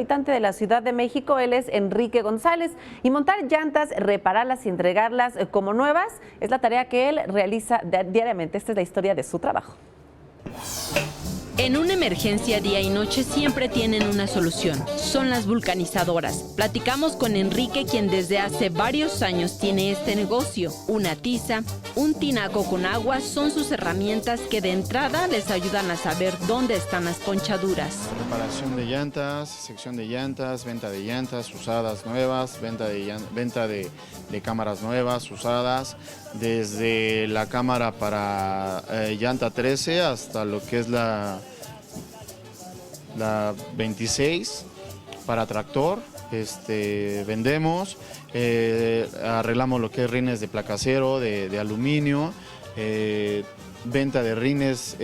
habitante de la Ciudad de México. Él es Enrique González. Y montar llantas, repararlas y entregarlas como nuevas es la tarea que él realiza diariamente. Esta es la historia de su trabajo. En una emergencia día y noche siempre tienen una solución, son las vulcanizadoras. Platicamos con Enrique, quien desde hace varios años tiene este negocio. Una tiza, un tinaco con agua son sus herramientas que de entrada les ayudan a saber dónde están las ponchaduras. Reparación de llantas, sección de llantas, venta de llantas usadas nuevas, venta de cámaras nuevas, usadas, desde la cámara para llanta 13 hasta lo que es la 26 para tractor. Vendemos, arreglamos lo que es rines de placacero, de aluminio, venta de rines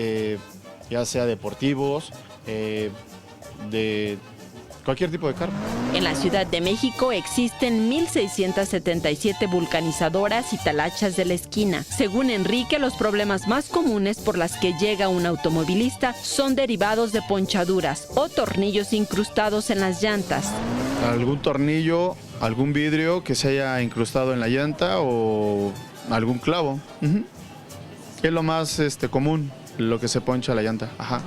ya sea deportivos, de cualquier tipo de carro. En la Ciudad de México existen 1,677 vulcanizadoras y talachas de la esquina. Según Enrique, los problemas más comunes por las que llega un automovilista son derivados de ponchaduras o tornillos incrustados en las llantas. Algún tornillo, algún vidrio que se haya incrustado en la llanta o algún clavo. Es lo más común, lo que se poncha la llanta. Ajá.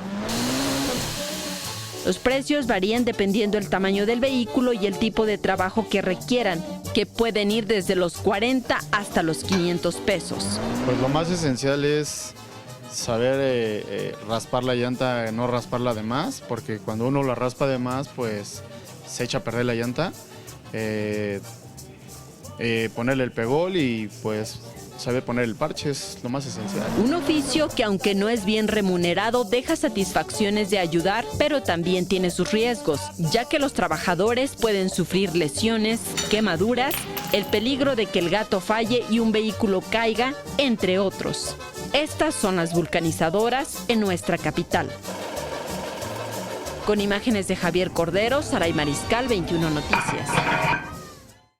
Los precios varían dependiendo del tamaño del vehículo y el tipo de trabajo que requieran, que pueden ir desde los 40 hasta los 500 pesos. Pues lo más esencial es saber raspar la llanta, no rasparla de más, porque cuando uno la raspa de más, pues se echa a perder la llanta. Ponerle el pegol y pues saber poner el parche es lo más esencial. Un oficio que, aunque no es bien remunerado, deja satisfacciones de ayudar, pero también tiene sus riesgos, ya que los trabajadores pueden sufrir lesiones, quemaduras, el peligro de que el gato falle y un vehículo caiga, entre otros. Estas son las vulcanizadoras en nuestra capital. Con imágenes de Javier Cordero, Saray Mariscal, 21 Noticias.